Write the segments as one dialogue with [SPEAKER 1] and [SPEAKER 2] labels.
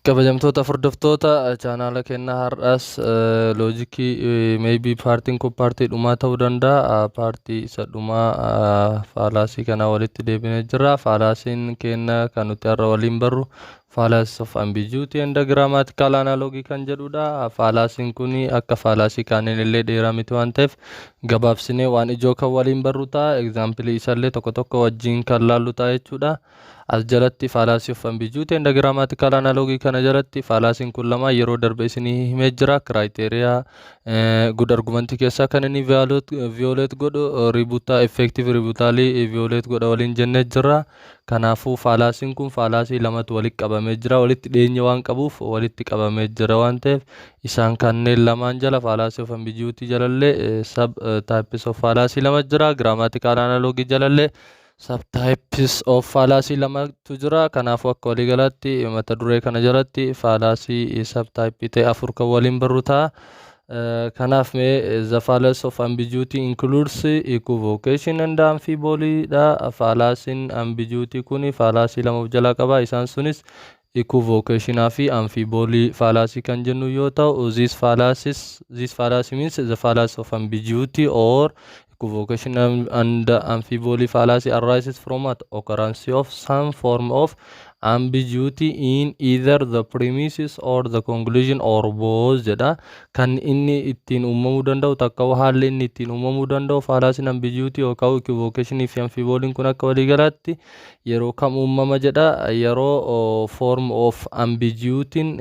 [SPEAKER 1] Kabajamtoota furdiftoota chaanaala kennaa har'as loojikii maybe paartiin kun paartii dhumaa ta'uu danda'a. Paartii isa dhumaa faalaasii kana walitti deebinee jira. Faalaasiin kenna kan nuti har'a waliin barru fallacy of ambiguity and grammatical analogy kan jedhudha. Faalaasiin kun akka faalaasii kaaniin illee dheeraa miti waan ta'eef gabaabsinee waan ijoo kan waliin barru ta'a. Example isallee tokko tokko wajjin kan laallu ta'a jechuudha. As jalatti fallacy of ambiguity and grammatical analogy kana jalatti faalaasiin kun lama yeroo darbe isinii himee jira. Criteria good argument keessa kan inni violate godhu rebuttal effective rebuttalii violate godha waliin jennee jira. Kanaafuu faalaasiin kun faalaasii lamatu walitti qabamee jira. Walitti dhiyeenya waan qabuuf walitti qabamee jira waan ta'eef isaan kanneen lamaan jala fallacy of ambiguity jalallee sub types of fallacy lama jira. Grammatical analogy jalallee subtypes of fallacy lamatu jira. Kanaafuu akka waliigalaatti mata duree kana jalatti fallacy subtype ta'e afur kan waliin barru ta'a. Kanaaf the fallacy of ambiguity includes equivocation and amphiboly dha. Fallacy'n ambiguity kun fallacy lama of jalaa qaba. Isaan sunis equivocation fi amphiboly fallacy kan jennu yoo ta'u, this fallacy means the fallacy of ambiguity or equivocation and amphiboly fallacy arises from the occurrence of some form of ambiguity in either the premises or the conclusion or both jedha. Kan inni ittiin uumamuu danda'u takka haalli inni ittiin uumamuu danda'u fallacy'n ambiguity yookaan equivocation fi amphiboly'n kun akka waliigalaatti yeroo kam uumama jedha. Yeroo form of ambiguity'n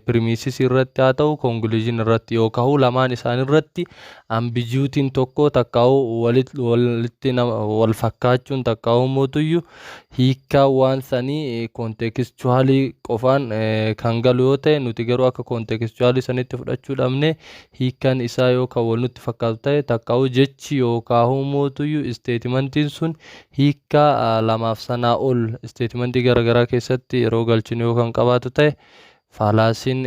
[SPEAKER 1] premises irratti haa ta'u conclusion irratti yookaan lamaan isaan irratti ambiguity'n tokko takka walitti wal fakkaachuun takka mootuyyuu hiika waan sanii contextually qofaan kan galu yoo ta'e, nuti garuu akka contextually sanitti fudhachuu dhabne hiikan isaa yookaan wal nutti fakkaatu ta'e takka jechi yookaan mootuyyuu statementiin sun hiika lamaaf sanaa ol statementii garaagaraa keessatti yeroo galchinu yookaan qabaatu ta'e fallacy'n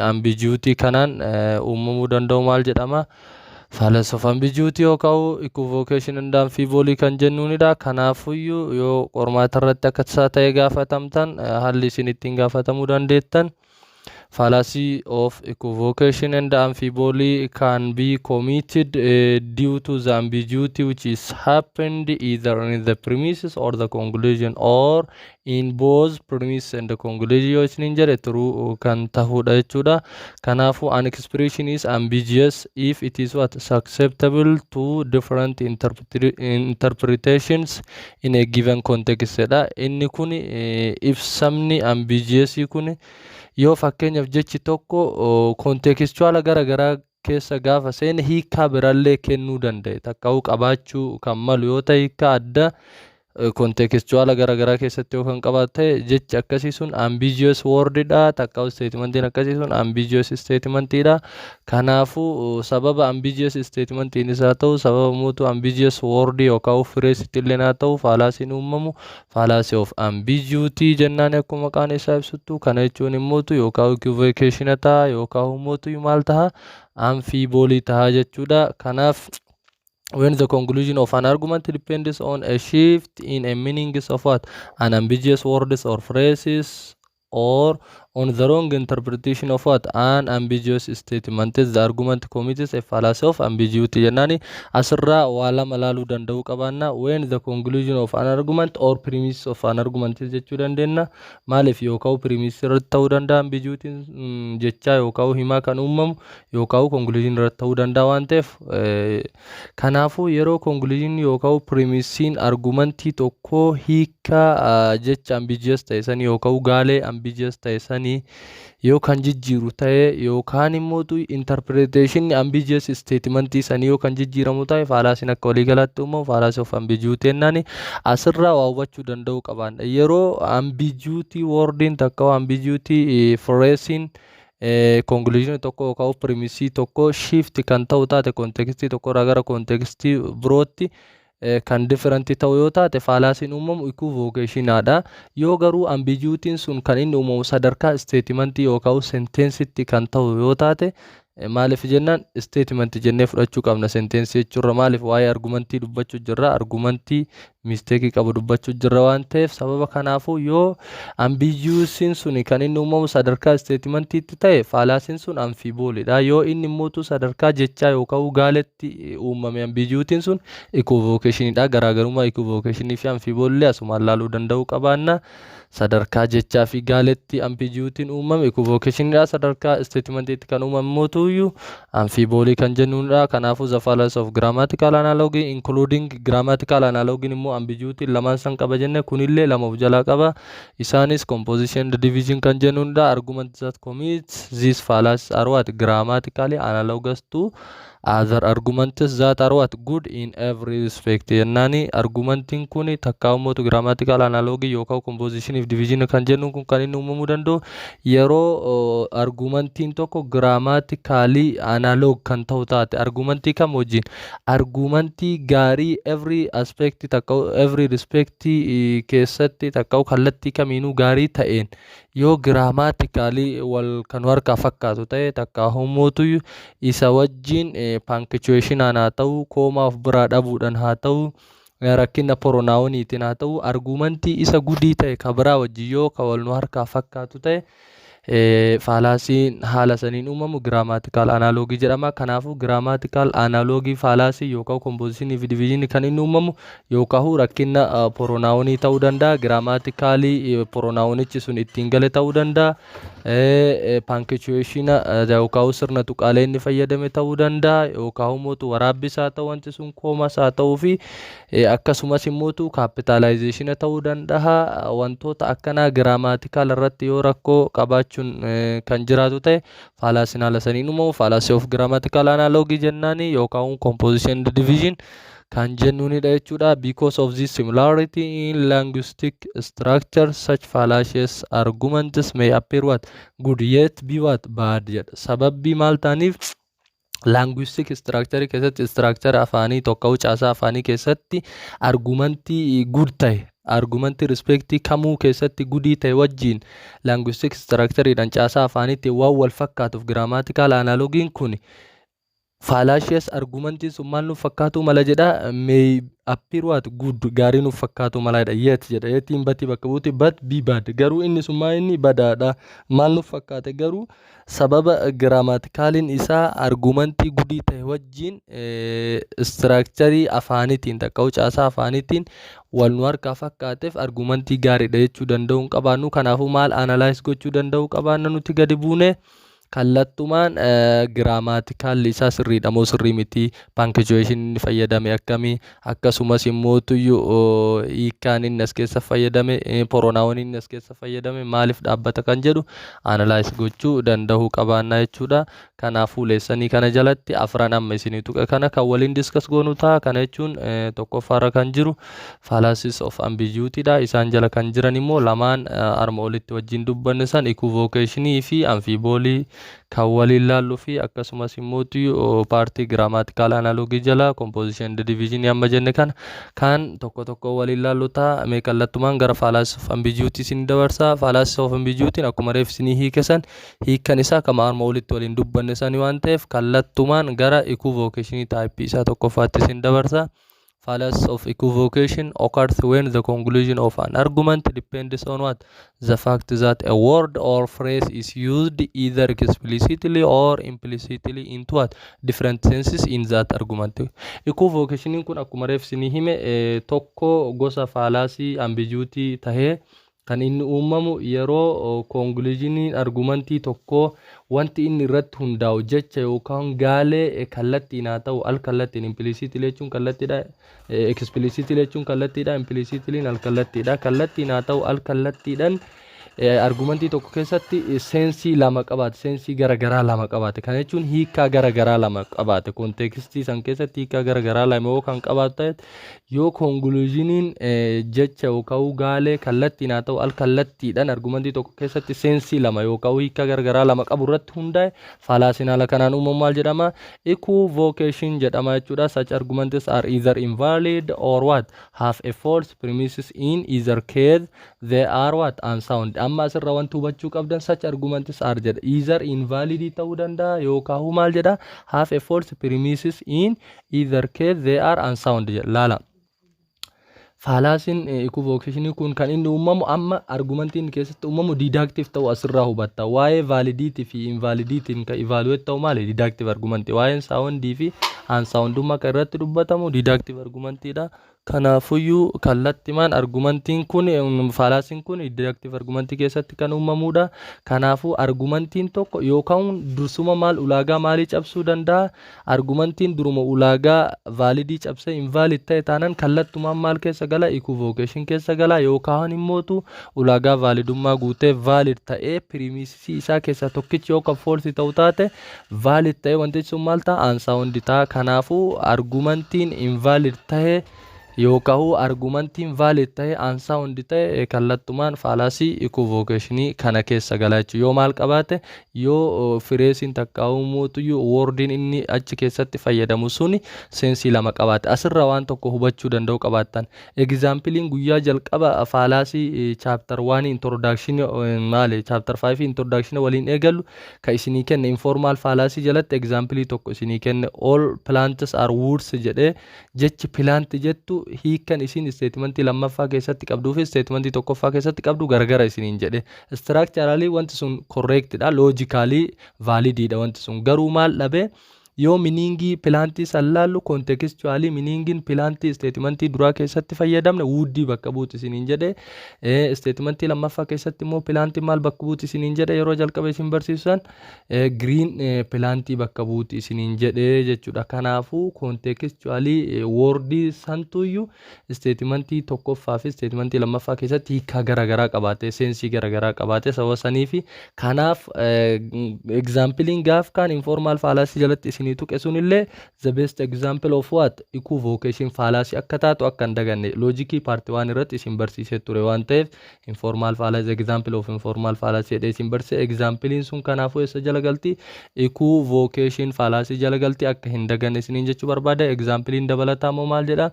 [SPEAKER 1] ambiguity kanaan uumamuu danda'u maal jedhama? Fallacy of ambiguity yookaan equivocation and amphiboly kan jennuunidha. Kanaafuyyuu yoo qormaata irratti akka tasaa ta'e gaafatamtan haalli isin ittiin gaafatamuu dandeettan fallacy of equivocation and amphiboly can be committed due to the ambiguity which is happened either in the premises or the conclusion or in both premises and the conclusion yoo isiniin jedhe true kan tahudha jechuudha. Kanaafuu an expression is ambiguous if it is what susceptible to different interpretations in a given context jedha. Inni kun ibsamni ambiguous kun yoo fakkeenyaaf jechi tokko contextual garaagaraa keessa gaafa seene hiika birallee kennuu danda'e takka qabaachuu kan malu yoo ta'e hiika adda contextual garaagaraa keessatti yoo kan qabaatu ta'e jechi akkasii sun ambiguous word dha. Takka statementiin akkasii sun ambiguous statement dha. Kanaafuu sababa ambiguous statementiin isaa ta'u sababa mootu ambiguous word yookaan phrase illee naa ta'u fallacy'n uumamu fallacy of ambiguity jennaan akkuma maqaan isaa ibsutu. Kana jechuun immoo yookaan equivocation ta'a yookaan mootu maal ta'a amphiboly ta'a jechuudha. Kanaaf when the conclusion of an argument depends on a shift in a meanings of what an ambiguous words or phrases or on the wrong interpretation of what an ambiguous statement, the argument commits a fallacy of ambiguity jennani. Asirraa waa lama laaluu danda'uu qabaanna. When the conclusion of an argument or premise of an argument jechuu dandeenya. Maaliif yookaan premise irratti ta'uu danda'a ambiguity jechaa yookaan himaa kan uumamu yookaan conclusion irratti ta'uu danda'a waan ta'eef kanaafuu yeroo conclusion yookaan premise'n argumentii tokko hiika jecha ambiguous ta'e sanii yookaan gaalee ambiguous ta'e sanii yoo kan jijjiiru ta'e yookaan immoo interpretation ambiguous statement sanii yoo kan jijjiiramu ta'e fallacy'n akka waliigalaatti uumamu fallacy of ambiguity jennaan. Asirraa waa hubachuu danda'uu qabaanna. Yeroo ambiguity wordin takka ambiguity phrase'n conclusion tokko yookaan premise tokko shift kan ta'u taate contextii tokko gara contextii birootti kan different ta'u yoo taate fallacy'n uumamu equivocation dha. Yoo garuu ambiguity'n sun kan inni uumamu sadarkaa statementii yookaan sentensitti kan ta'u yoo taate maaliif jennaan statement jennee fudhachuu qabna. Sentensii jechuudha maaliif waa'ee argumentii dubbachuu jirra. Argumentii mistake qabu dubbachuu jirra waan ta'eef sababa kanaafuu yoo ambiguousin suni kan inni uumamu sadarkaa statementii ta'e faalaasiin sun amfiiboolidha. Yoo inni immoo sadarkaa jechaa yookaan gaaletti uumame ambiguoutiin sun equivocationidha. Garaagarummaa equivocationii fi amfiiboolii asumaan laaluu danda'uu qabaanna. Sadarkaa jechaa fi gaaletti ambiguoutiin uumame equivocationidha. Sadarkaa statementiitti kan uumamu tuyyuu amfiiboolii kan jennudha. Kanaafuu the fallacy of grammatical analogy including grammatical analogy immoo ambiguity lamaan san qaba jenne kunillee lama of jalaa qaba. Isaanis composition division kan jennudha. Argument that commits these fallacies are what grammatically analogous to other arguments that are what good in every respect. Yennani argumentiin kun takkaa'ummotu grammatical analogy yookaan composition of division kan jennu kun kan inni uumamuu danda'u yeroo argumentiin tokko grammatically analog kan ta'u taate. Argumentii kam wajjin? Argumentii gaarii every aspect takkaa'u every respect keessatti takkaa'u kallattii kamiinuu gaarii ta'een yoo grammatically wal kan harkaa fakkaatu ta'e takkaa'ummotu isa wajjin punctuation haa ta'u koomaa of biraa dhabuudhaan haa ta'u rakkina pronoun'iitiin haa ta'u argumentii isa gudii ta'e ka biraa wajjin yoo ka wal nu harkaa fakkaatu ta'e faalaasiin haala saniin uumamu grammatical analogy jedhama. Kanaafuu grammatical analogy faalaasii yookaan composition of division kan inni uumamu yookaan rakkina pronoun'ii ta'uu danda'a. Grammatically pronoun'ichi sun ittiin gale ta'uu danda'a. Punctuation yookaan sirna tuqaalee inni fayyadame ta'uu danda'a yookaan immoo waraabbisaa ta'uu wanti sun koomas haa ta'uu fi akkasumas immoo capitalization ta'uu danda'a. Wantoota akkanaa grammatical irratti yoo rakkoo qabaachuun kan jiraatu ta'e faalaasiin haala saniin uumamu fallacy of grammatical analogy jennaani yookaan composition division kan jennuunidha jechuudha. Because of this similarity in linguistic structure such fallacious arguments may appear what good yet be what bad jedha. Sababbii maal ta'aniif linguistic structure keessatti structure afaanii tokko caasaa afaanii keessatti argumentii good ta'e argumentii respectii kamuu keessatti gudii ta'e wajjin linguistic structureedhaan caasaa afaaniitti waan wal fakkaatuuf grammatical analogiin kun fallacious argumentiin sun maal nuuf fakkaatu mala jedha. May appear what good gaarii nuuf fakkaatu malaadha. Yet jedha yetiin batti bakka buuti but be bad garuu inni sun maa inni badaadha. Maal nuuf fakkaate garuu sababa grammaticaliin isaa argumentii gudii ta'e wajjin structure afaaniitiin takka'u caasaa afaaniitiin wal nu harkaa fakkaateef argumentii gaariidha jechuu danda'uu qabaannu. Kanaafuu maal analyze gochuu danda'uu qabaanna nuti gadi buune kallattumaan grammatical isaa sirriidha moo sirrii miti, punctuation inni fayyadame akkamii, akkasumas immoo hiikkaan inni as keessa fayyadame, pronoun inni as keessa fayyadame maaliif dhaabbata kan jedhu analyze gochuu danda'uu qabaanna jechuudha. Kanaafuu leessanii kana jalatti afran amma isinii tuqe kana kan waliin discuss goonu ta'a. Kana jechuun tokkoffaarra kan jiru fallacies of ambiguity dha. Isaan jala kan jiran immoo lamaan arma olitti wajjin dubbanne san equivocationii fi amfiiboolii kan waliin laallu fi akkasumas immoo paartii grammatical analogy jala composition division amma jenne kana kan tokko tokko waliin laallu ta'a. Mee kallattumaan gara fallacies of ambiguity isin dabarsa. Fallacies of ambiguity akkuma reef isinii hiikesan hiikkan isaa kama arma olitti waliin dubbanne sani waan ta'eef kallattumaan gara equivocation type isaa tokkoffaatti isin dabarsa. Fallacy of equivocation occurs when the conclusion of an argument depends on what? The fact that a word or phrase is used either explicitly or implicitly into what? Different senses in that argument. Equivocation kun akkuma reef isinii hime tokko gosa fallacy ambiguity tahee kan inni uumamu yeroo conclusion argumentii tokko wanti inni irratti hundaa'u jecha yookaan gaalee kallattiin haa ta'u al kallattiin implicitly jechuun kallattiidha, explicitly jechuun kallattiidha, implicitly al kallattiidha. Kallattiin haa ta'u al kallattiidhaan argumentii tokko keessatti sensii lama qabaate, sensii garagaraa lama qabaate. Kana jechuun hiikkaa garagaraa lama qabaate. Kontekstii san keessatti hiikkaa garagaraa lama yoo kan qabaate yoo conclusioniin jecha yookaan gaalee kallattiin haa ta'u al kallattiidhaan argumentii tokko keessatti sensii lama yookaan hiikkaa garagaraa lama qabu irratti hundaa'e fallaasiin haala kanaan uumamu maal jedhama? Equivocation jedhama jechuudha. Such arguments are either invalid or what? Have a false premises. In either case they are what? Unsound. Amma asirra wanti hubachuu qabdan such arguments are jedha either invalid ta'uu danda'a yookaan maal jedha have a false premises. In either case they are unsound jedha. Laala faalaasiin equivocation kun kan inni uumamu amma argumentiin keessatti uumamu deductive ta'u asirraa hubatta. Waa'ee validity fi invaliditiin kan evaluate ta'u maali deductive argument. Waa'een soundii fi unsoundummaa kan irratti dubbatamu deductive argumentidha. Kanaafuyyuu kallattimaan argumentiin kun faalaasiin kun deductive argumentii keessatti kan uumamudha. Kanaafuu argumentiin tokko yookaan dursuma maal ulaagaa maalii cabsuu danda'a? Argumentiin duruma ulaagaa validii cabsee invalid ta'e taanaan kallattumaan maal keessa gala? Equivocation keessa gala yookaan immootu ulaagaa validummaa guutee valid ta'ee premisii isaa keessa tokkichi yookaan false ta'u taate valid ta'ee wantichi sun maal ta'a? Unsound ta'a. Kanaafuu argumentiin invalid ta'e yookaan argumentiin valid ta'e unsound ta'e kallattumaan faalaasii equivocationii kana keessa gala jechuudha. Yoo maal qabaate yoo fireesiin takka uumuutuyyuu wordiin inni achi keessatti fayyadamu suni seensii lama qabaate asirra waan tokko hubachuu danda'u qabaattan. Exampiliin guyyaa jalqaba faalaasii chapter 1 introduction maali chapter 5 introduction waliin eegallu ka isinii kenne informal faalaasii jalatti exampilii tokko isinii kenne all plants are woods jedhee jechi plant jettu hiikan isin statementii lammaffaa keessatti qabduu fi statementii tokkoffaa keessatti qabdu gargara isiniin jedhe. Structurally wanti sun correct dha, logically valid dha wanti sun. Garuu maal dhabe yoo meaningii pilaantii sallaallu contextually meaningin pilaantii statementii duraa keessatti fayyadamne woodii bakka buuti isiniin jedhe. Statementii lammaffaa keessatti immoo pilaantii maal bakka buuti isiniin jedhe yeroo jalqaba isin barsiisan green pilaantii bakka buuti isiniin jedhe jechuudha. Kanaafuu contextually wordii santuyyuu statementii tokkoffaa fi statementii lammaffaa keessatti hiika garaagaraa qabaate seensii garaagaraa qabaate sababa sanii fi kanaaf examplein gaaf kan informal fallacy jalatti isinii tuqe sunillee the best example of what equivocation fallacy akka taatu akka hin daganne loojikii paartii waan irratti isin barsiisee ture waan ta'eef informal fallacy example of informal fallacy jedhee isin barsiise. Examplein sun kanaafuu eessa jala galti? Equivocation fallacy jala galti akka hin daganne isiniin jechuu barbaada. Examplein dabalataa moo maal jedha?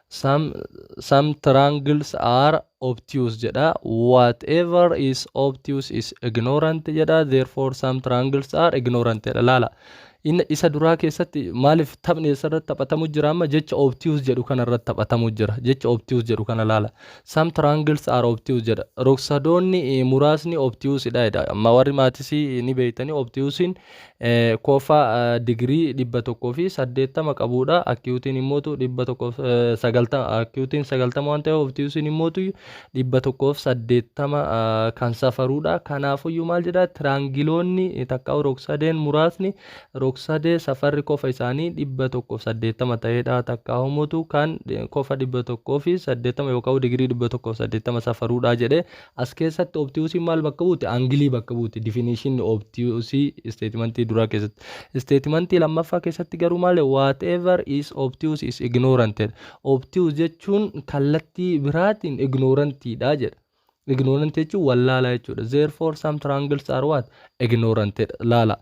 [SPEAKER 1] Some triangles are obtuse jedha. Whatever is obtuse is ignorant jedha. Therefore some triangles are ignorant jedha. Laala isa duraa keessatti maaliif taphni isarratti taphatamu jira amma jecha obtuse jedhu kana irratti taphatamu jira. Jecha obtuse jedhu kana laala. Some triangles are obtuse jedha. Rogsadoonni muraasni obtuse dha jedha. Amma warri maatisii ni beeytanii obtusein kofa degree 180 qabudha. Acute immootu 190 acute 90 waan ta'eef obtusein immootu 180 kan safarudha. Kanaafuu maal jedha? Triangiloonni takka rogsadeen muraasni rogsadee safarri kofa isaanii 180 ta'edha. Takka umutu kan kofa 180 yookaan degree 180 safarudha jedhe. As keessatti obtusein maal bakka buuti? Angilii bakka buuti. Definition obtuse statementii duraa keessatti. Statementii lammaffaa keessatti garuu maal? Whatever is obtuse is ignorant. Obtuse jechuun kallattii biraatiin ignorantidha jedha. Ignorant jechuun wallaala jechuudha. Therefore some triangles are what? Ignorant. Laala.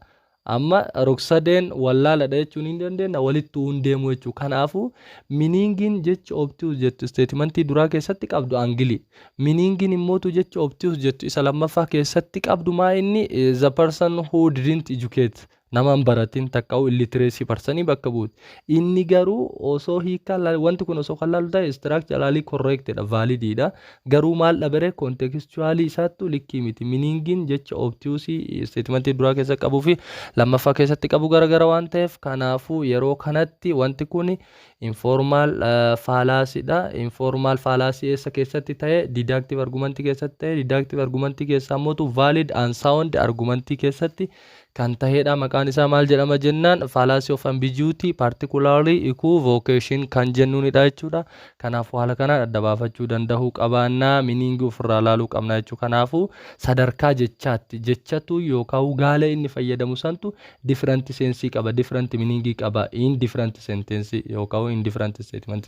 [SPEAKER 1] Amma rogsadeen wallaaladha jechuun hin dandeenya walitti hundeemu jechuudha. Kanaafuu meaningin jecha obtuse jettu statementii duraa keessatti qabdu angilii. Meaningin immootu jecha obtuse jettu isa lammaffaa keessatti qabdu maa inni? The person who didn't educate. Nama baratin takka'u illiteracy persanii bakka buuti. Inni garuu osoo hiikaa wanti kun osoo kalaalu ta'e structurally correctedha, valididha. Garuu maal dhabere contextually isaattu likkii miti. Meaningin jecha obtuse statementii duraa keessa qabuu fi lammaffaa keessatti qabu garagara waan ta'eef kanaafuu yeroo kanatti wanti kun informal fallacyidha. Informal fallacy eessa keessatti ta'e? Deductive argument keessatti ta'e. Deductive argument keessaa mootu valid and sound argument keessatti kan ta'edha. Maqaan isaa maal jedhama jennaan? Fallacy of ambiguity particularly equivocation kan jennuunidha jechuudha. Kanaafuu haala kanaan adda baafachuu danda'uu qabaannaa meaning ofirraa ilaaluu qabna jechuudha. Kanaafuu sadarkaa jechaatti jechatu yookaan gaala inni fayyadamu santu different sense qaba, different meaning qaba. In different sentence yookaan in different statement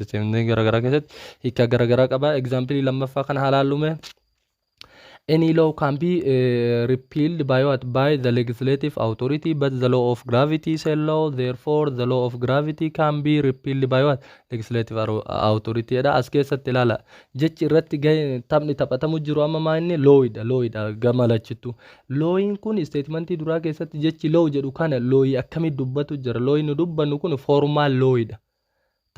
[SPEAKER 1] garagaraa keessatti hiika garagaraa qaba. Example lammaffaa kana halaallume. Any law can be repealed by what? By the legislative authority, but the law of gravity is a law. Therefore, the law of gravity can be repealed by what? Legislative authority. As keessatti ilaala. Jechi irratti taphni taphatamu jiru amma maanni looyidha gamalachitu. Looyin kun statementii duraa keessatti jechi looy jedhu kana looyi akkamii dubbatu jira. Looyin dubbannu kun formal looyidha.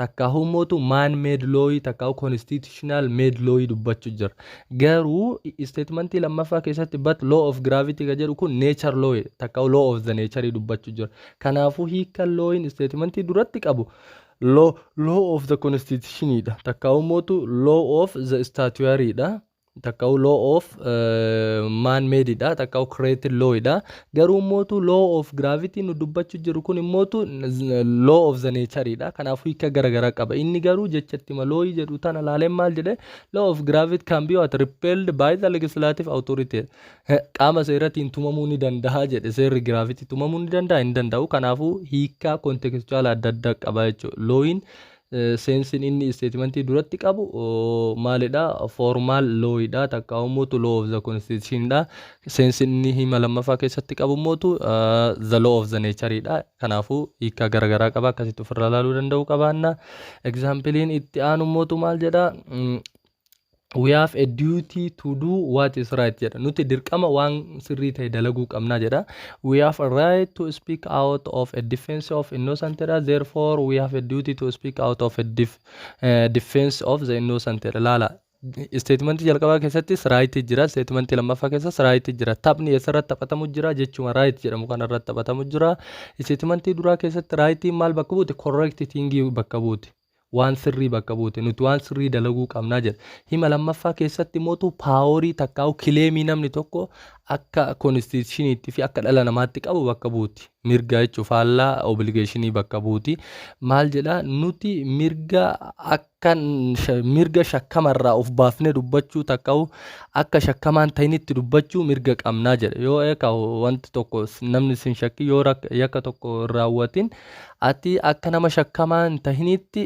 [SPEAKER 1] takkaahu mootu man made law takkaahu constitutional made law dubbachuu jira garuu statementii lammaffaa keessatti but law of gravity ga jedhu kun nature law takkaahu law of the nature dubbachuu jira kanaafuu hiika law statementii duratti qabu law of the constitution da takkaahu mootu law of the statuary da takkaahu law of man made da takkaahu created law da garuu mootu law of gravity nu dubbachuu jiru kun mootu law of the nature da kanaafuu hiika garagara qaba inni garuu jechatti law jedhu tana laaleen maal jedhe law of gravity can be repealed by the legislative authority qaama seeratiin tumamuu ni danda'a jedhe seerri gravity tumamuu ni danda'a hin danda'u kanaafuu hiika contextual adda addaa qaba jechuudha lawin sensin inni statementii duratti qabu maalidha formal law da takkaahu mootu law of the constitution da sensin inni hima lammaffaa keessatti qabu mootu the law of the nature da kanaafuu hiika garagaraa qaba akkasitti ofirraa ilaaluu danda'uu qabaanna examplein itti aanu mootu maal jedha we have a duty to do what is right jedha nuti dirqama waan sirrii ta'e dalaguu qabna jedha we have a right to speak out of a defense of innocent therefore we have a duty to speak out of a defense of the innocent lala statement jalqabaa keessatti right jira statement lammaffaa keessatti right jira taphni eessarratti taphatamu jira jechuma right jedhamu kanarratti taphatamu jira statement duraa keessatti right maal bakka buute correct thing bakka buute waan sirrii bakka buute nuti waan sirrii dalaguu qabnaa jedha hima lammaffaa keessatti mootu paaworii takkaahu kileemii namni tokko akka constitutioniitti fi akka dhala namaatti qabu bakka buuti mirga jechuun faallaa obligationii bakka buuti maal jedha nuti mirga akka mirga shakkamarraa of baafnee dubbachuu takkaahu akka shakkamaan ta'initti dubbachuu mirga qabnaa jedha yoo eeka wanti tokko namni sin shakki yoo yakka tokko raawwatin ati akka nama shakkamaan ta'initti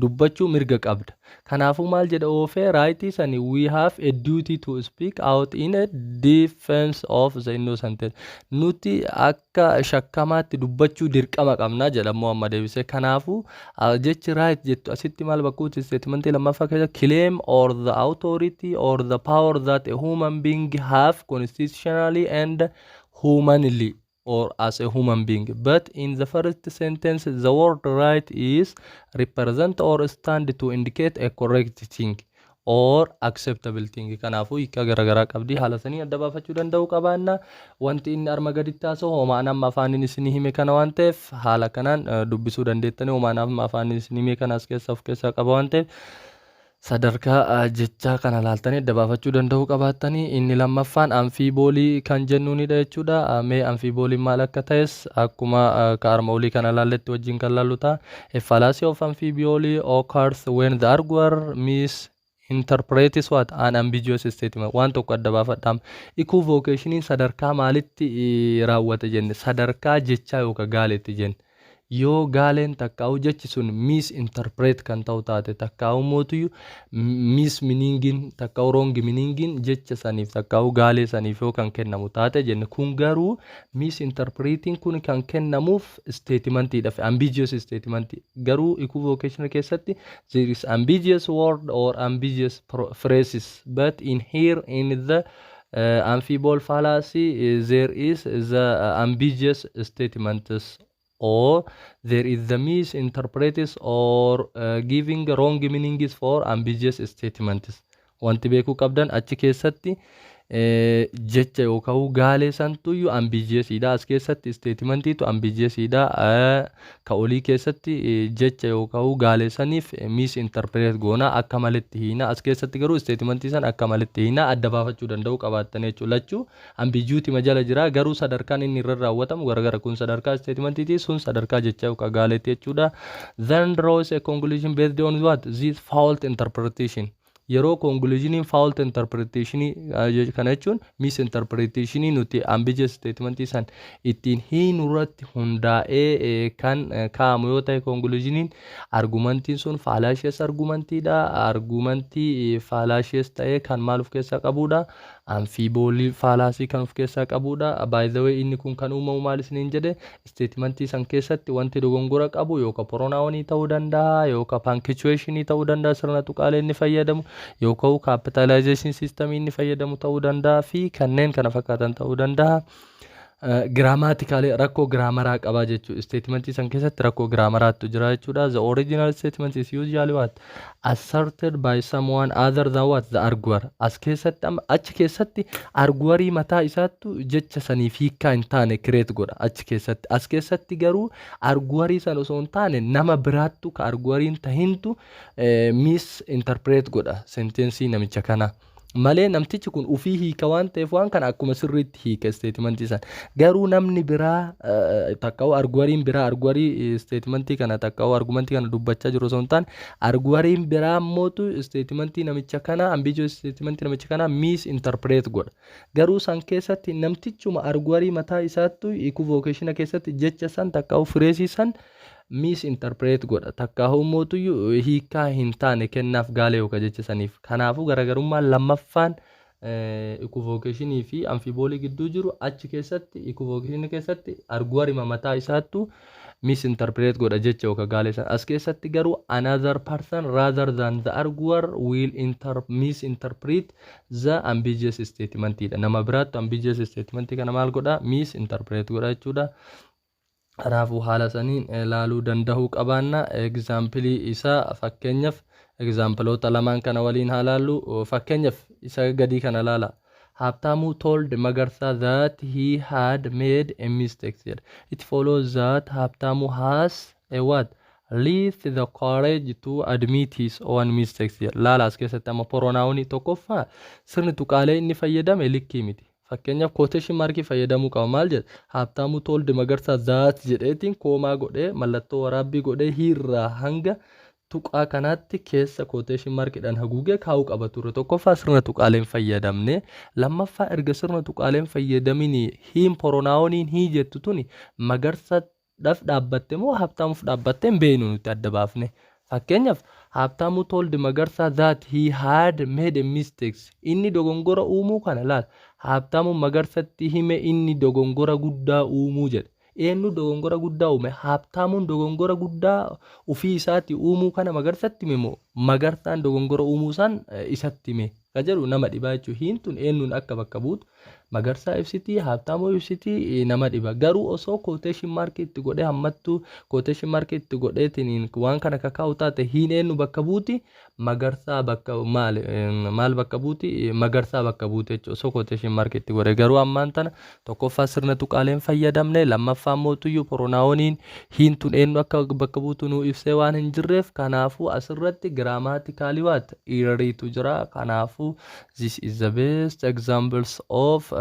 [SPEAKER 1] dubbachuu mirga qabda kanaafuu maal jedha oofee raayitii sani we have a duty to speak out in a defense of the innocent nuti akka shakkamaatti dubbachuu dirqama qabnaa jedha moo amma deebisee kanaafuu jechi right jettu asitti maal bakkuuti statementii lammaffaa keessa claim or the authority or the power that a human being have constitutionally and humanly or as a human being but in the first sentence the word right is represent or stand to indicate a correct thing or acceptable thing kanaafuu hiika garagaraa qabdi haala sanii adda baafachuu danda'uu qabaanna wanti inni arma gaditti haasa'u homaan amma afaanin isinii hime kana waan ta'eef haala kanaan dubbisuu dandeettanii homaan amma afaanin isinii hime kana as keessaa of keessaa qaba waan ta'eef sadarkaa jechaa kana laaltanii adda baafachuu danda'uu qabaattanii inni lammaffaan amfiiboolii kan jennuunidha jechuudha mee amfiibooliin maal akka ta'es akkuma kaarma olii kana laalletti wajjin kan laallu ta'a a fallacy of amphibiolity occurs when the arguer interprets what an ambiguous statement waan tokko adda baafadhaam equivocation sadarkaa maalitti raawwate jenne sadarkaa jechaa yookaan gaaleetti jenne yoo gaaleen takkaahu jechi sun misinterpret kan ta'u taate takkaahu mootuyyuu mismeaningin takkaahu wrong meaningin jecha saniif takkaahu gaalee saniif yoo kan kennamu taate jenne kun garuu misinterpreting kun kan kennamuuf statementiidhaaf ambiguous statement garuu equivocation keessatti there is ambiguous word or ambiguous phrases but in here in the amphibole fallacy there is the ambiguous statements or there is the misinterprets or giving wrong meanings for ambiguous statements wanti beekuu qabdan achi keessatti jecha yookaan gaalee santuyyuu ambiguousidha as keessatti statementiitu ambiguousidha ka olii keessatti jecha yookaan gaalee saniif misinterpret goona akka malitti hiina as keessatti garuu statementii san akka malitti hiina adda baafachuu danda'uu qabaattan jechuudha lachuu ambiguity majala jira garuu sadarkaan inni irra raawwatamu garagara kun sadarkaa statementiiti sun sadarkaa jecha yookaan gaaleetti jechuudha then draws a conclusion based on what this fault interpretation yeroo conclusioniin fault interpretation kana jechuun misinterpretation nuti ambiguous statement san ittiin hiinurratti hundaa'ee kan kaamu yoo ta'e conclusioniin argumentiin sun fallacious argumentiidha argumentii fallacious ta'e kan maal of keessaa qabudha amphibole fallacy kan of keessaa qabudha by the way inni kun kan uumamu maal isiniin jedhe statementii san keessatti wanti dogongora qabu yookaan pronounii ta'uu danda'a yookaan punctuationii ta'uu danda'a sirna tuqaalee inni fayyadamu yookaan capitalization system inni fayyadamu ta'uu danda'a fi kanneen kana fakkaatan ta'uu danda'a Grammatically rakkoo giraamaraa qaba jechuudha. Statementii san keessatti rakkoo giraamaraatu jira jechuudha. The original statement is usually what? Asserted by someone other than what? The arguer. As keessatti achi keessatti arguerii mataa isaattu jecha saniif hiikkaa hin taane create godha achi keessatti. As keessatti garuu arguerii san osoo hin taane nama biraattu ka argueriin tahintu misinterpret godha sentensii namicha kana. Malee namtichi kun ufii hiika waan ta'eef waan kana akkuma sirriitti hiika statementii san. Garuu namni biraa takka'u argueriin biraa arguerii statementii kana takka'u argumentii kana dubbachaa jiru osoo hin taane argueriin biraa ammootu statementii namicha kana ambiguous statementii namicha kana misinterpret godha. Garuu san keessatti namtichuma arguerii mataa isaattu equivocation keessatti jecha san takka'u fireesii san misinterpret godha. Takkaahu mootuyyuu hiikaa hin taane kennaaf gaalee yookaan jecha saniif. Kanaafuu garaagarummaan lammaffaan equivocationii fi amfiboolii gidduu jiru achi keessatti equivocation keessatti arguerii mataa isaattu misinterpret godha jecha yookaan gaalee san. As keessatti garuu another person rather than the arguer will misinterpret the ambiguous statement. Nama biraattu ambiguous statement kana maal godha? Misinterpret godha jechuudha. Kanaafuu haala saniin ilaaluu danda'uu qabaanna. Example isaa fakkeenyaaf exampleota lamaan kana waliin haa ilaallu. Fakkeenyaaf isa gadii kana ilaala. Habtamu told Magarsa that he had made a mistake. It follows that Habtamu has a what? Least the courage to admit his own mistakes. Laala as keessatti amma pronoun tokkoffaa sirni tuqaalee inni fayyadame likkii miti. Fakkeenyaaf quotation markii fayyadamuu qaba. Maal jedha? Habtamu told Magarsa that jedheetiin koomaa godhee mallattoo waraabbii godhee hiirraa hanga tuqaa kanaatti keessa quotation markiidhaan haguugee kaa'uu qaba ture. Tokkoffaa sirna tuqaaleen fayyadamne, lammaffaa erga sirna tuqaaleen fayyadamini hiin pronouniin hii jettu tuni Magarsa dhaabbatte moo Habtamuuf dhaabbatte hin beeknu nuti adda baafne. Fakkeenyaaf Habtamu told Magarsa that he had made a mistakes. Inni dogongora uumuu kana laal. Habtamu Magarsatti hime inni dogongora guddaa uumuu jedhe. Eenyu dogongora guddaa uume? Habtamuun dogongora guddaa ufii isaatti uumuu kana Magarsatti hime moo Magarsaan dogongora uumuu san isatti hime? Ka jedhu nama dhibaa jechuudha. Hiintun eenyuun akka bakka buutu Magarsaa ibsitii, Habtaamuu ibsitii nama dhiba. Garuu osoo quotation mark itti godhee hammattu quotation mark itti godheetiin waan kana kakaa'u taate hiin eenyu bakka buuti? Magarsaa bakka maal bakka buuti? Magarsaa bakka buuti jechuudha. Osoo quotation mark itti godhee garuu ammaan tana tokkoffaa sirna tuqaaleen fayyadamne, lammaffaa mootuyyuu pronouniin hiintun eenyu akka bakka buutu nu ibsee waan hin jirreef kanaafuu asirratti grammatically waat irriitu jira. Kanaafuu this is the best examples of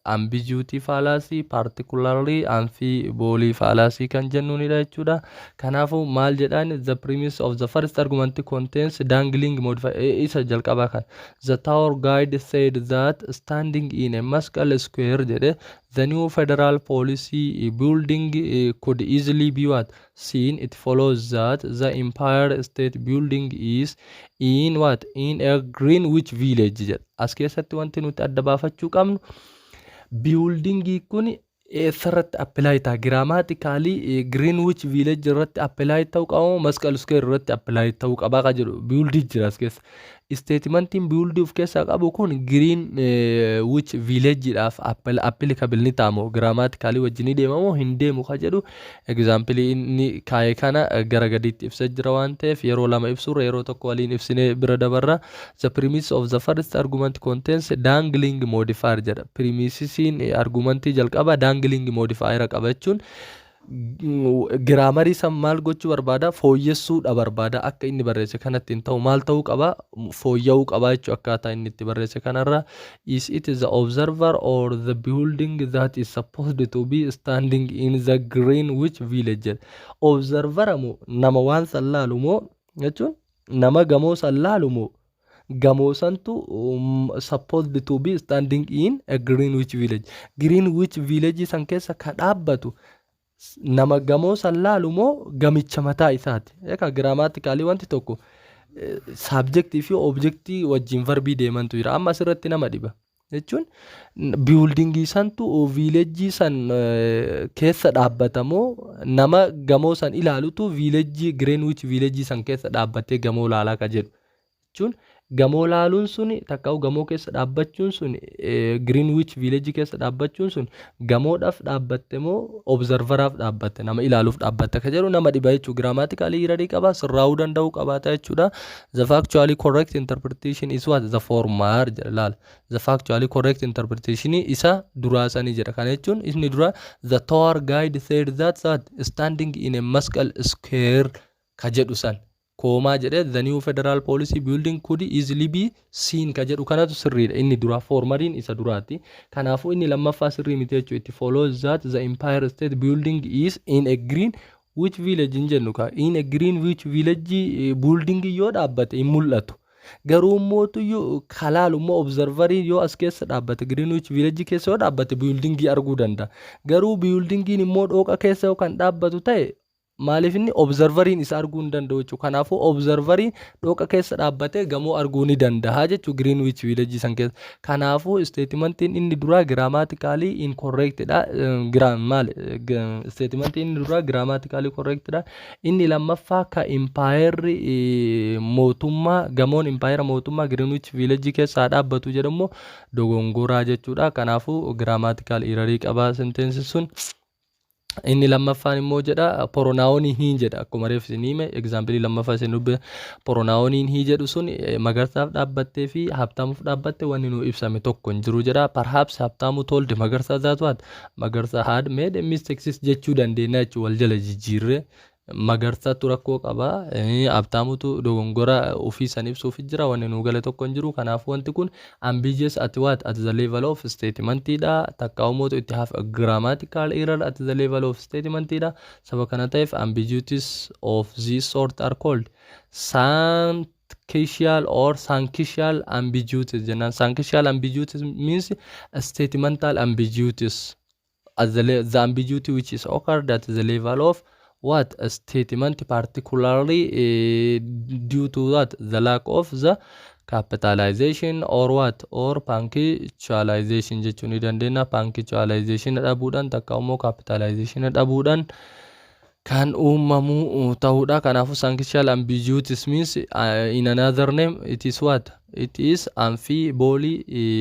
[SPEAKER 1] ambiguity fallacy, particularly amfiboolii fallacy kan jennuunidha jechuudha. Kanaafuu maal jedhaan? The premise of the first argument contains dangling isa jalqabaa kan. The tour guide said that standing in a Mesqal Square jedhe the new federal policy building could easily be what? Seen. It follows that the Empire State Building is in what? In a Greenwich Village jedha. As keessatti wanti nuti adda baafachuu qabnu buildingii kun eessarratti apply ta'a? Grammatically Greenwich Village irratti apply ta'uu qaba, Mesqal Square irratti apply ta'uu qaba ka jedhu building jira as keessa. Statementiin building of keessaa qabu kun Greenwich Village dhaaf applicable ni ta'amoo grammatically wajjin deemamoo hin deemu ka jedhu example inni kaa'ee kana gara gadiitti ibsa jira waan ta'eef yeroo lama ibsurra yeroo tokko waliin ibsinee bira dabarra. The premise of the first argument contains dangling modifier jedha. Premisesiin argumentii jalqaba dangling modifier qaba jechuun giraamarii san maal gochuu barbaada? Fooyyessuudha barbaada. Akka inni barreesse kanatti hin ta'u maal ta'uu qaba? Fooyya'uu qaba jechuu akkaataa inni itti barreesse kanarra. Is it the observer or the building that is supposed to be standing in the Greenwich Village? Observer moo nama waan san laalu moo jechuun nama gamoo san laalu moo gamoo santu supposed to be standing in a Greenwich Village? Greenwich Village san keessa ka dhaabbatu nama gamoo san laalu moo gamicha mataa isaati? Egaa grammatically wanti tokko subjectii fi objectii wajjin verbii deemantu jira. Amma asirratti nama dhiba jechuun buildingii santu village san keessa dhaabbatamoo nama gamoo san ilaalutu village Greenwich Village san keessa dhaabbatee gamoo laalaa ka jedhu jechuun gamoo laaluun suni takka'u gamoo keessa dhaabbachuun suni Greenwich Village keessa dhaabbachuun sun gamoodhaaf dhaabbatte moo observeraaf dhaabbatte nama ilaaluuf dhaabbatte ka jedhu nama dhiba jechuu grammatically error qaba sirraa'uu danda'u qabaata jechuudha. The factually correct interpretation is what the former laal the factually correct interpretation isa duraasanii jedha kana jechuun inni dura the tour guide said that standing in a Mesqal Square ka jedhu san koomaa jedhe the new federal policy building could easily be seen ka jedhu kanatu sirriidha inni dura formariin isa duraati kanaafuu inni lammaffaa sirrii miti jechuu it follows that the Empire State Building is in a green which village hin jennu ka in a green which village building yoo dhaabbate hin mul'atu garuu mootu kalaalu immoo observerii yoo as keessa dhaabbate Greenwich Village keessa yoo dhaabbate buildingii arguu danda'a garuu buildingiin immoo dhooqa keessa yoo kan dhaabbatu ta'e maaliif inni observeriin isa arguu hin danda'u jechuudha kanaafuu observeriin dhooqa keessa dhaabbate gamoo arguu ni danda'a jechuudha Greenwich Village san keessa kanaafuu statementiin inni duraa grammatically incorrect dha statementiin inni duraa grammatically correct dha inni lammaffaa ka empire mootummaa gamoon empire mootummaa Greenwich Village keessa dhaabbatu jedhamu dogongoraa jechuudha kanaafuu grammatical error qaba sentence sun inni lammaffaan immoo jedha pronoun hin jedha akkuma reef sinime example lammaffaa isin dubbe pronoun hin jedhu sun magarsaaf dhaabbattee fi habtaamuuf dhaabbatte wanni nu ibsame tokko hin jiru jedha perhaps habtaamu told magarsaa zaatwaat magarsaa had made mistakes jechuu dandeenya jechuu wal jala jijjiirre magarsaatu rakkoo qaba habtaamutu dogongora ofii san ibsuuf jira wanni nu gale tokko hin jiru kanaaf wanti kun ambiguous at the level of statement dha takkaa'umotu itti haaf grammatical error at the level of statement dha saba kana ta'eef ambiguities of this sort are called sanctial or sanctial ambiguities jennaan sanctial ambiguities means statemental ambiguities at the ambiguity which is occurred at the level of what a statement particularly due to that the lack of the capitalization or what or punctualization jechuun ni dandeenya punctualization dhabuudhaan takka immoo capitalization dhabuudhaan kan uumamu ta'uudha kanaafuu sanctial ambiguities means in another name it is what it is amphibole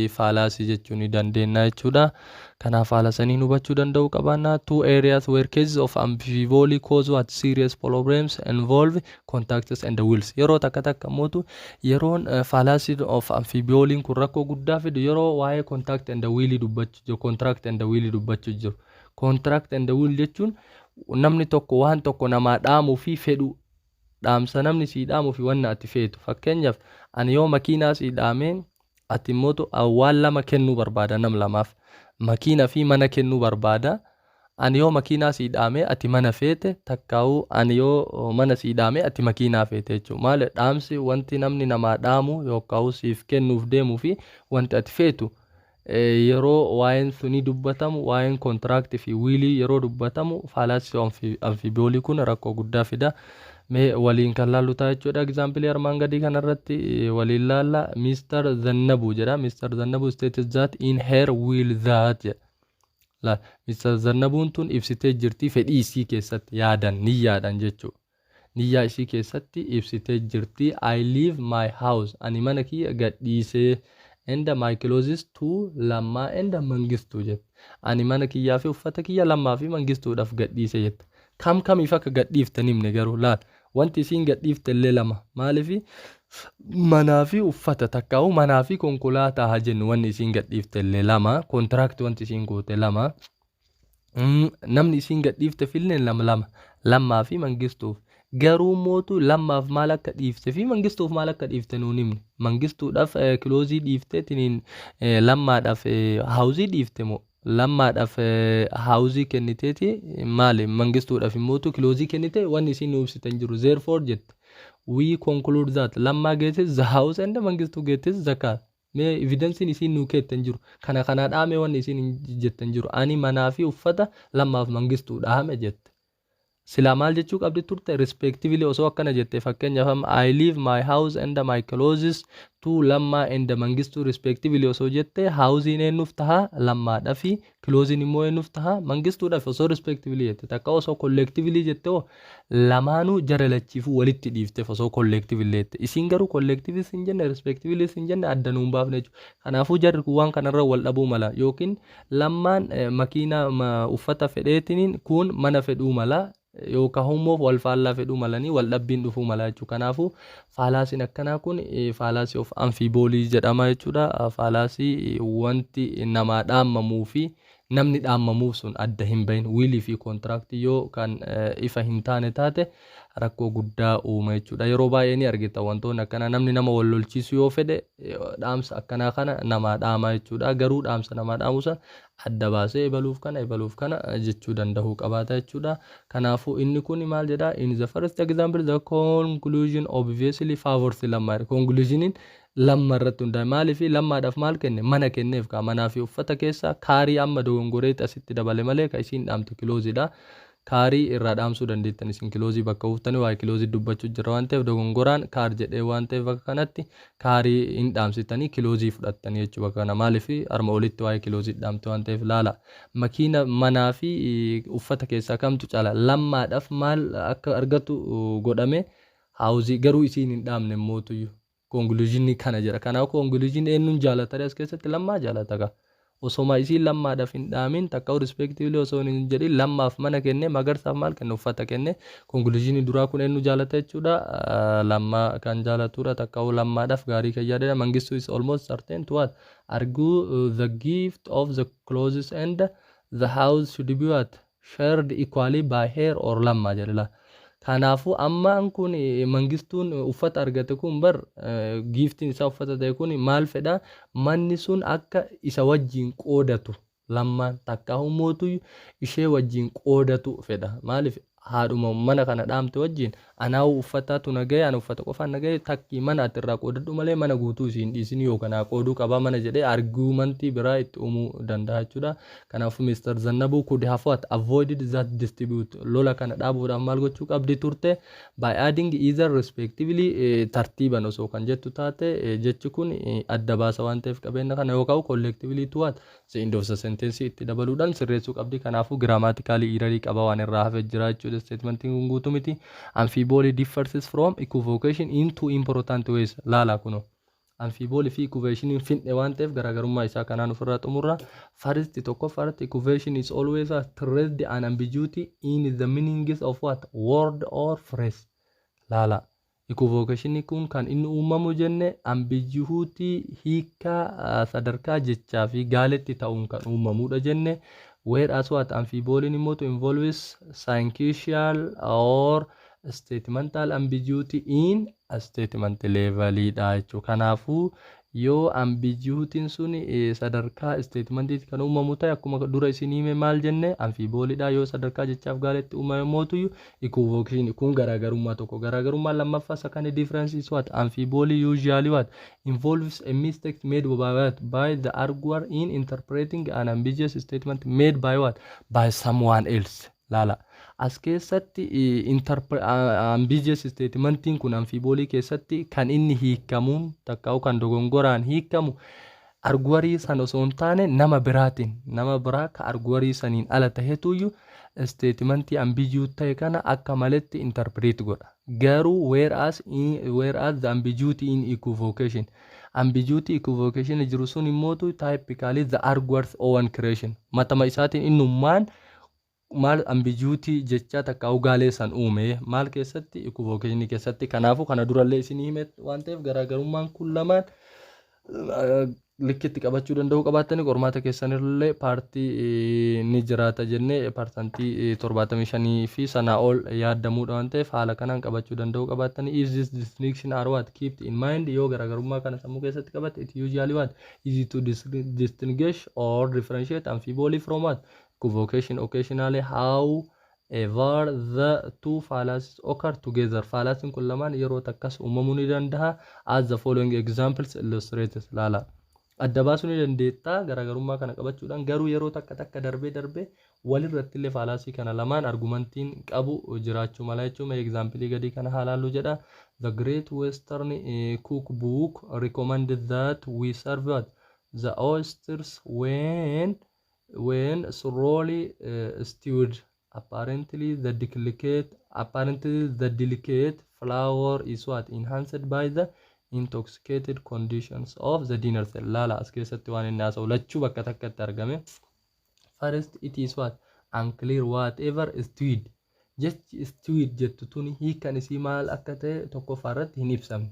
[SPEAKER 1] fallacy jechuun ni dandeenya jechuudha kanaaf fallacy hubachuu danda'u qabaanna two areas where cases of amphibole cause what serious problems involve contacts and the wills yeroo takka mootu yeroon fallacy of amphibole kun rakkoo guddaa fidu yeroo waa'ee contact and the will dubbachuu contract and the will dubbachuu jiru contract and the will jechuun namni tokko waan tokko namaa dhaamuu fi fedhu dhaamsa namni si dhaamuu fi wanna ati feetu fakkeenyaaf ani yoo makiinaa si dhaameen ati mootu waan lama kennuu barbaada nam lamaaf makiina fi mana kennuu barbaada ani yoo makiinaa si dhaamee ati mana feete takkaa'u ani yoo mana si dhaamee ati makiinaa feete jechuudha maal dhaamsi wanti namni namaa dhaamu yookaan siif kennuuf deemuu fi wanti ati feetu yeroo waa'een suni dubbatamu waa'een contract fi wiilii yeroo dubbatamu fallacy amphibole kun rakkoo guddaa fida mee waliin kan laallu ta'a jechuudha example armaan gadii kanarratti waliin laalla Mr. Zannabu jedha Mr. Zannabu stated that in her will that la Mr. Zannabuun tun ibsitee jirti fedhii isii keessatti yaadan niyyaadhan jechuudha niyyaa isii keessatti ibsitee jirti I leave my house ani mana kiyya gadhiisee and my clothes to lamma and mangistu jet ani mana kiyyaa fi uffata kiyya lammaa fi mangistuudhaaf gadhiise jet kamiif akka gadhiiftan himne garuu laal wanti isiin gadhiifte illee lama maaliif manaa fi uffata takkaa'u manaa fi konkolaataa haa jennu wanni isiin gadhiifte illee lama contract wanti isiin goote lama namni isiin gadhiifte filne lammaa fi mangistuuf garuu mootu lammaaf maal akka dhiifte fi mangistuuf maal akka dhiifte nuun himne mangistuudhaaf kiloozii dhiifte tiniin lammaadhaaf haawuzii dhiifte moo lammaadhaaf haawuzii kenniteeti maali mangistuudhaaf mootu kiloozii kennite wanni isiin nu ibsitan jiru therefore jette we conclude that lammaa geetes the house and mangistu geetes the car mee evidensiin isiin nu keettan jiru kana dhaame wanni isiin jettan jiru ani manaa fi uffata lammaaf mangistuu dhaame jette Silaa maal jechuu qabdi turte respectively osoo akkana jette fakkeenyaaf I leave my house and my clothes to Lamma and Mangistuu respectively osoo jette houseen eenyuuf taha Lammaadhaa fi clothes immoo eenyuuf taha Mangistuudhaaf osoo respectively jette takka osoo collectively jette lamaanuu jara lachiifuu walitti dhiifteef osoo collectively jette isiin garuu collectively sin jenne respectively sin jenne adda nuun baafne jechuudha. Kanaafuu jarri waan kanarra wal dhabuu mala yookiin Lammaan makiinaa uffata fedheetiniin kun mana fedhuu mala yookaan humoof wal faallaa fedhuu malanii wal dhabbiin dhufuu mala jechuudha. Kanaafuu faalaasiin akkanaa kun faalaasii of amfiiboolii jedhama jechuudha. Faalaasii wanti namaa dhaammamuu fi namni dhaammamuuf sun adda hin bahin wiilii fi kontiraaktii yoo kan ifa hin taane taate rakkoo guddaa uuma jechuudha. Yeroo baay'ee ni argita wantoonni akkanaa namni nama wal lolchiisu yoo fedhe dhaamsa akkanaa kana namaa dhaama jechuudha. Garuu dhaamsa namaa dhaamusa adda baasee ebaluuf kana jechuu danda'uu qabaata jechuudha. Kanaafuu inni kun maal jedha in the first example the conclusion obviously favors Lammaa. Conclusioniin Lamma irratti hundaa'e maaliif Lammaadhaaf maal kenne mana kenneef ka manaa fi uffata keessa kaarii amma dogongoreetti asitti dabale malee ka isiin dhaamtu kilooziidha. Kaarii irraa dhaamsuu dandeettan isin kiloozii bakka buuftanii waa kiloozii dubbachuu jira waan ta'eef dogongoraan kaar jedhee waan ta'eef bakka kanatti kaarii hin dhaamsitanii kiloozii fudhattanii jechuudha. Kana maaliif arma olitti waa kiloozii dhaamte waan ta'eef laala makiina manaa fi uffata keessaa kamtu caala Lammaadhaaf maal akka argatu godhame haawuzii garuu isiin hin dhaamne mootuyyuu. Conclusion kana jira. Kanaaf conclusion eenyuun jaalata as keessatti Lammaa jaalata ka. Osoma isiin Lammaadhaaf hin dhaamin takka respectively osoo hin jedhin Lammaaf mana kenne magarsaaf maal kenne uffata kenne. Conclusion duraa kun eenyu jaalata jechuudha. Lammaa kan jaalatudha takka Lammaadhaaf gaarii kan yaadudha. Mangistuu is almost certain to what argue the gift of the clothes and the house should be what shared equally by her or Lammaa jedhila. Kanaafuu ammaan kun Mangistuun uffata argate kun bar giiftiin isaa uffata ta'e kun maal fedha manni sun akka isa wajjin qoodatu Lammaan takka mootu ishee wajjin qoodatu fedha. Maaliif haadhuma mana kana dhaamte wajjin anaa uffataatu nagahee ana uffata qofaan nagahee takkii mana atirraa qoodadhu malee mana guutuu isiin dhiisin yookaan qooduu qabaa mana jedhee argumentii biraa itti uumuu danda'a jechuudha. Kanaafuu Mr. Zannabuu could have what avoided that dispute lola kana dhaabuudhaaf maal gochuu qabdi turte by adding either respectively tartiiban osoo kan jettu taate jechi kun adda baasa waan ta'eef qabeenya kana yookaan collectively to what the end of the sentence itti dabaluudhaan sirreessuu qabdi. Kanaafuu grammatically error qaba waan irraa hafee jira jechuudha. Statement guutuu miti. Amphibole differs from equivocation in two important ways. Laala kuno. Amphibole fi equivocation in finne waan ta'eef garaagarummaa isaa kanaan ofirraa xumurra. First tokkoffaa equivocation is always traced an ambiguity in the meanings of what word or phrase. Laala. Equivocation kun kan inni uumamu jenne ambiguity hiika sadarkaa jechaa fi gaaletti ta'uun kan uumamudha jenne. Whereas what amphibole involves sequential or statemental ambiguity in a statement level jechuudha. Kanaafuu yoo ambiguity sun sadarkaa statementii kan uumamu ta'e akkuma dura isin hime maal jenne amphibole yoo sadarkaa jechaaf gaaletti uumame mootu equivocation kun garaagarummaa tokko garaagarummaa lammaffaa second difference is what amphibole usually what involves a mistake made by the arguer in interpreting an ambiguous statement made by what by someone else. Laala as keessatti ambiguous statementiin kun amphibole keessatti kan inni hiikamuun takka kan dogongoraan hiikamu arguarii san osoo hin taane nama biraa ka arguarii saniin ala tahetuyyuu statementii ambiguous ta'e kana akka maletti interpret godha. Garuu whereas the ambiguity in equivocation ambiguity equivocation jiru sun immoo typically the arguer's own creation matama isaatiin innummaan maal ambiguity jecha takka ugaalee san uume maal keessatti equivocation keessatti. Kanaafuu kana durallee isin hime waan ta'eef garaagarummaan kun lamaan likkitti qabachuu danda'u qabaatanii qormaata keessanillee paartii ni jiraata jennee paarsantii 75 fi sanaa ol yaadamuudha waan ta'eef haala kanaan qabachuu danda'u qabaatanii. Is this distinction are what kept in mind yoo garaagarummaa kana sammuu keessatti qabatte it usually what easy to distinguish or differentiate amphibole from what equivocation. Occasionally however the two fallacies occur together. Fallacies kun lamaan yeroo takkas uumamuu ni danda'a as the following examples illustrate. Laala adda baasuu ni dandeetta garaagarummaa kana qabachuudhaan garuu yeroo takka darbee walirratti illee faalaasii kana lamaan argumentiin qabu jiraachuu mala jechuudha. Example gadii kana haalaallu jedha. The Great Western Cookbook recommended that we serve the oysters when thoroughly stewed. Apparently the delicate flour is enhanced by the intoxicated conditions of the dinner cell. Lala as keessatti waan inni haasa'u lachuu bakka takkatti argame. First it is unclear whatever stewed. Jechi stewed jettu tuni hiikan isii maal akka ta'e tokkoffaarratti hin ibsamne.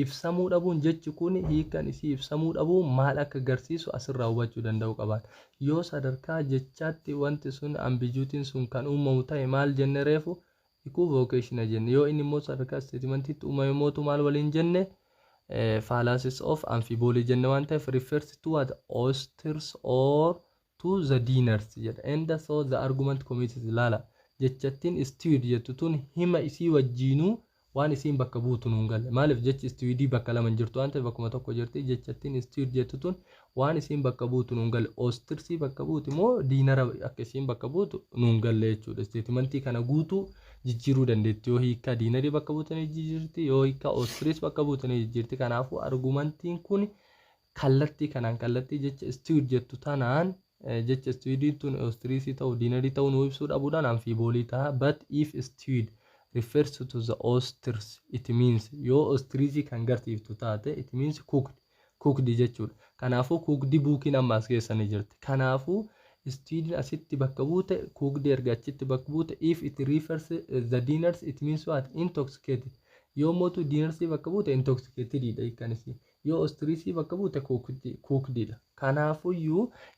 [SPEAKER 1] Ibsamuu dhabuun jechi kun hiikan isii ibsamuu dhabuun maal akka agarsiisu asirraa hubachuu danda'u qaban. Yoo sadarkaa jechaatti wanti sun ambiguitiin sun kan uumamu ta'e maal jenne reefu equivocation jenne. Yoo inni immoo sadarkaa statementiitti uumame mootu maal waliin jenne fallacies of amphiboly jenne waan ta'eef refers to what oysters or to the dinners jedha. And so the argument committed lala jechattiin stewed jettu tun hima isii wajjiinuu waan isiin bakka buutu nuun galle. Maaliif jechi stewed bakka lama jirtu waan ta'eef bakkuma tokko jirti. Jechattiin stewed jettu tun waan isiin bakka buutu nuun galle. Oysters bakka buuti moo diinara akka isiin bakka buutu nuun galle jechuudha. Statementii kana guutuu jijjiiruu dandeetti. Yoo hiika diinarii bakka buutanii jijjiirti, yoo hiika oysters bakka buutanii jijjiirti. Kanaafuu argumentiin kun kallattii kanaan kallattii jecha stewed jettu tanaan jecha stewed tun oysters ta'uu diinarii ta'uu nu ibsuu dhabuudhaan amphiboolii ta'a. But if stewed refers to the oysters, it means yoo oysters kan garsiiftu taate it means cooked jechuudha. Kanaafuu cooked buukiin amma as keessa ni jirti. Kanaafuu stewed asitti bakka buute cooked erga achitti bakka buute if it refers the dinners it means what intoxicated. Yoo mootu dinners bakka buute intoxicated dha hiikkanisi. Yoo oysters bakka buute cooked dha. Kanaafuu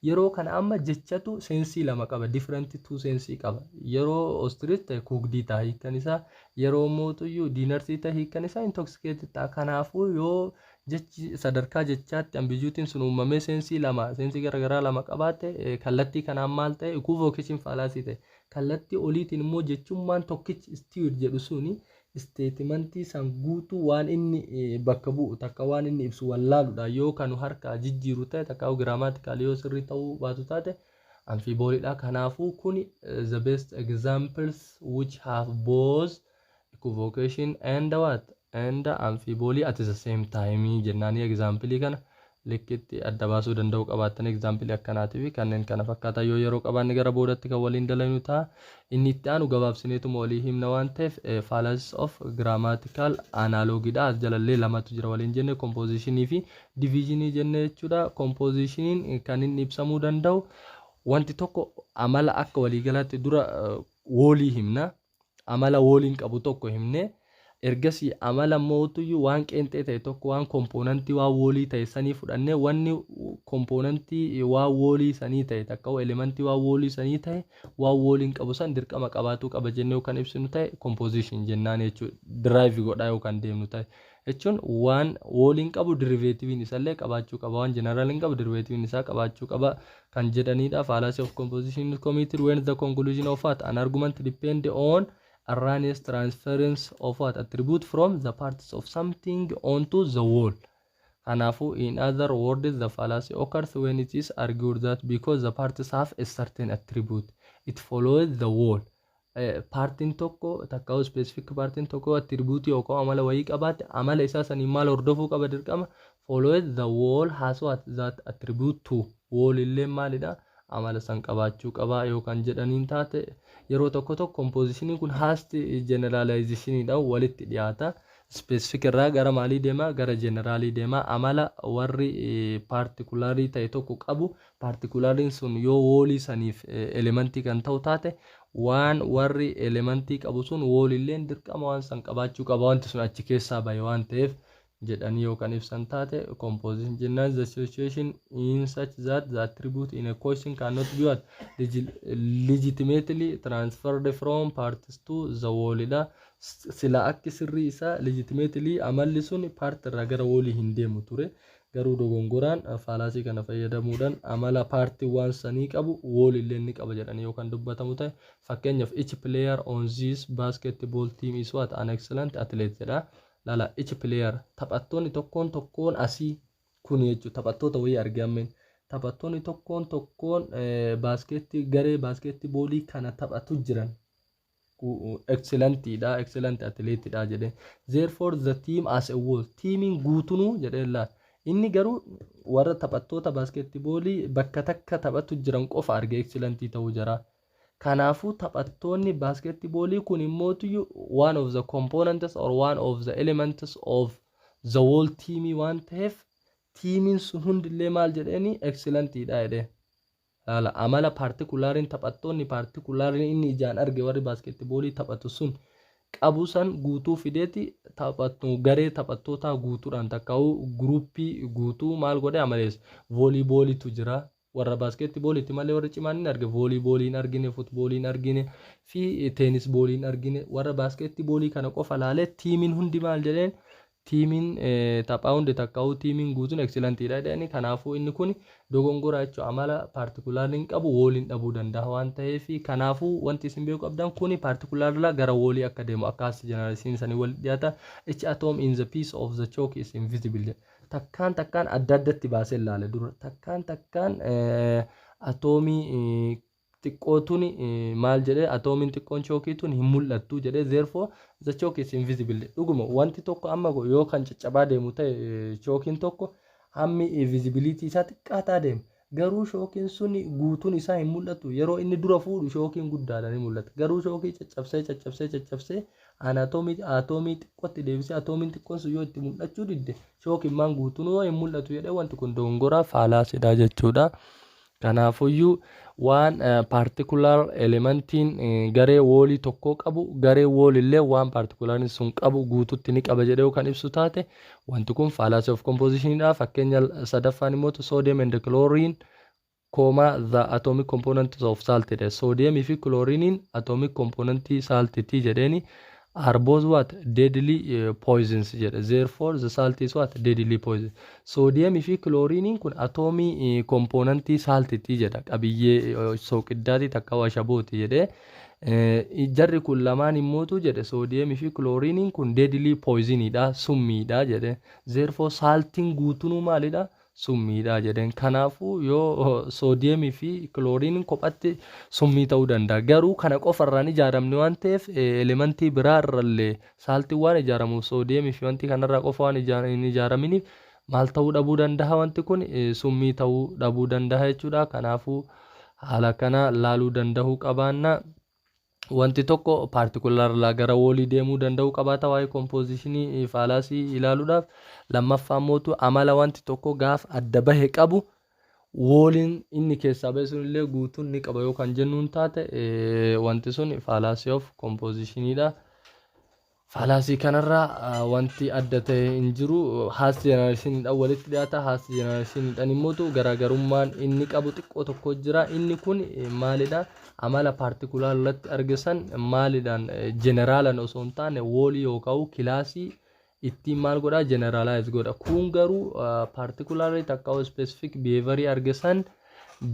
[SPEAKER 1] yeroo kana amma jechatu sensii lama qaba, different two sensii qaba. Yeroo oysters ta'e cooked ta'a hiikkan isaa, yeroo mootu dinners ta'e hiikkan isaa intoxicated ta'a. Kanaafuu yoo jechi sadarkaa jechaatti ambiguitiin sun uumamee sensii garaagaraa lama qabaate kallattii kanaan maal ta'e equivocation fallacy ta'e. Kallattii oliitiin immoo jechummaan tokkichi stewed jedhu suni statementii san guutuu waan inni bakka bu'u takka waan inni ibsu wallaaluudha. Yoo kanu harkaa jijjiiru ta'e takka grammatically yoo sirrii ta'uu baatu taate amphiboolidha. Kanaafuu kun the best examples which have both equivocation and amphiboly at the same time jennaani example kana likkitti adda baasuu danda'u qabaatan example akkanaatii fi kanneen kana fakkaatan yoo yeroo qabaanne gara boodatti kan waliin dalagnu ta'a. Inni itti aanu gabaabsineetuma walii himna waan ta'eef fallacies of grammatical analogidha. As jalallee lamatu jira waliin jenne compositionii fi divisionii jenne jechuudha. Compositioniin kan inni ibsamuu danda'u wanti tokko amala akka waliigalaatti dura woolii himna. Amala wooliin qabu tokko himne ergasii amala mootuyyuu waan qeenxee ta'e tokko waan kompoonantii waan woolii ta'e sanii fudhannee wanni kompoonantii waan woolii sanii ta'e takka elementii waan woolii sanii ta'e waan wooliin qabu san dirqama qabaatuu qaba jennee kan ibsinu ta'e composition jennaan jechuudha. Derive godhaa yookaan deemnu ta'e jechuun waan wooliin qabu derivatiiviin isallee qabaachuu qaba, waan generaliin qabu derivatiiviin isaa qabaachuu qaba kan jedhanidha. Fallacy of composition is committed when the conclusion of an argument depend on erroneous transference of what attribute from the parts of something onto the whole. Kanaafuu in other words the fallacy occurs when it is argued that because the parts have a certain attribute it follows the whole. Partiin tokko takka specific partiin tokko attribute yookaan amala wayii qabaate amala isaa sanii maal hordofuu qaba dirqama follows the whole has what that attribute to whole illee maalidha amala san qabaachuu qaba yookaan jedhaniin taate yeroo tokko compositionii kun haasti generalizationidha walitti dhiyaata. Specific irraa gara maalii deema gara generalii deema. Amala warri particulari ta'e tokko qabu particulariin sun yoo woolii saniif elementii kan ta'u taate waan warri elementii qabu sun woolilleen dirqama waan san qabaachuu qaba wanti sun achi keessaa bahe waan ta'eef jedhanii yookaan ibsan taate composition jennaan the situation in such that the attribute in a question cannot be what legitimately transferred from parts to the whole. Sila akka sirrii isaa legitimately amalli sun part irraa gara woolii hin deemu ture. Garuu dogongoraan fallacy kana fayyadamuudhaan amala partii waan sanii qabu woolillee ni qaba jedhanii yookaan dubbatamu ta'e. Fakkeenyaaf each player on this basketball team is what an excellent athlete jedha. Lala each player taphattoonni tokkoon asii kun jechuudha taphattoota wayii argaman taphattoonni tokkoon baaskeetii garee baaskeetii boolii kana taphatu jiran excellent athlete dha jedhe therefore the team as a whole teamiin guutunuu jedhe la inni garuu warra taphattoota baaskeetii boolii bakka takka taphatu jiran qofa arge excellent ta'uu jira kanaafuu taphattoonni baaskeetii boolii kun immoo one of the components or one of the elements of the whole team waan ta'eef teamiin sun hundillee maal jedheni excellent dha jedhe hala amala particulariin taphattoonni particulariin inni ijaan arge warri baaskeetii boolii taphatu sun qabu san guutuu fideeti taphattu garee taphattoota guutuudhaan takka'u groupii guutuu maal godhe amalees vooliibooliitu jira warra baaskeetii booliitti malee warra cimaan hin arge vooliibooliin argine futbooliin argine fi teenis booliin argine warra baaskeetii boolii kana qofa laalee tiimiin hundi maal jedheen tiimiin taphaa hundi takka'u tiimiin guutuun excellent dha jedhani kanaafuu inni kun dogongora jechuudha amala particulariin qabu wooliin dhabuu danda'a waan ta'eef kanaafuu wanti isin beeku qabdan kun particularla gara woolii akka deemu akkas generation sanii wal dhiyaata each atom in the piece of the chalk is invisible takkaan adda addatti baasee ilaale dura takkaan atomii xiqqootuun maal jedhee atoomiin xiqqoon chookiituun hin mul'attu jedhee therefore the chalk is invisible dhuguma wanti tokko amma yoo kan caccabaa deemu ta'e chookiin tokko hammi visibility isaa xiqqaataa deema garuu shookiin sun guutuun isaa hin mul'atu yeroo inni dura fuudhu shookiin guddaadhaan ni mul'ata garuu shookii caccabsee atomii xiqqootti deebisee atoomiin xiqqoon sun yoo itti mul'achuu didde shookiin maan guutuun yoo hin mul'atu jedhee wanti kun dogongoraa faalaasidha jechuudha. Kanaafuyyuu waan particular elementiin garee woolii tokko qabu garee woolillee waan particulariin sun qabu guututti ni qaba jedhee kan ibsu taate wanti kun fallacy of composition dha fakkeenya sadaffaan immoo sodium and chlorine the atomic components of salt dha sodium fi chlorine atomic component salt ti jedheni are both what deadly poisons jedhe therefore the salt is what deadly poison sodium fi chlorine kun atomi component salt ti jedha qabiyyee soqiddaati takka washabooti jedhe jarri kun lamaan immoo jedhe sodium fi chlorine kun deadly poison dha summiidha jedhe therefore saltiin guutunuu maalidha summiidha jedhen kanaafuu yoo sodium fi chlorine kophatti summii ta'uu danda'a garuu kana qofarraan ijaaramne waan ta'eef elementii biraarrallee saaltiin waan ijaaramuuf sodium fi wanti kanarraa qofa waan hin ijaaraminiif maal ta'uu dhabuu danda'a wanti kun summii ta'uu dhabuu danda'a jechuudha kanaafuu haala kana laaluu danda'uu qabaanna wanti tokko particular la gara woolii deemuu danda'u qabaata waa'ee compositionii fallacy ilaaluudhaaf lammaffaa mootu amala wanti tokko gaaf adda bahe qabu wooliin inni keessaa bahe sunillee guutuun ni qaba yoo kan jennuun taate wanti sun fallacy of compositionii dha. Fallacy kanarraa wanti adda ta'e hin jiru haas generation dha walitti dhiyaata haas generation dhaan immoo garaagarummaan inni qabu xiqqoo tokko jira inni kun maalidha amala particular irratti argisan maalidhaan generaalan osoo hin taane woolii yookaan kilaasii ittiin maal godha generalize godha kun garuu particularly takka specific behavior argisan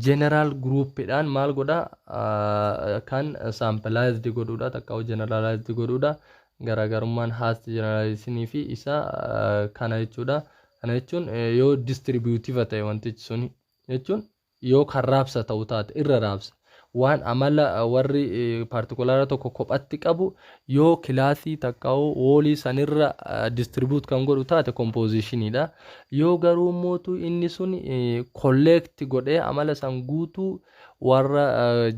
[SPEAKER 1] general group dhaan maal godha kan samplized godhuudha takka generalized godhuudha garaagarummaan haas generalizationii fi isa kana jechuudha kana jechuun yoo distributive ta'e wantichi sun jechuun yoo kan raabsa ta'u taate irra raabsa waan amala warri particular tokko kophatti qabu yoo kilaasii takka woolii sanirra distribute kan godhu taate compositionii dha yoo garuu mootu inni sun collect godhee amala san guutuu warra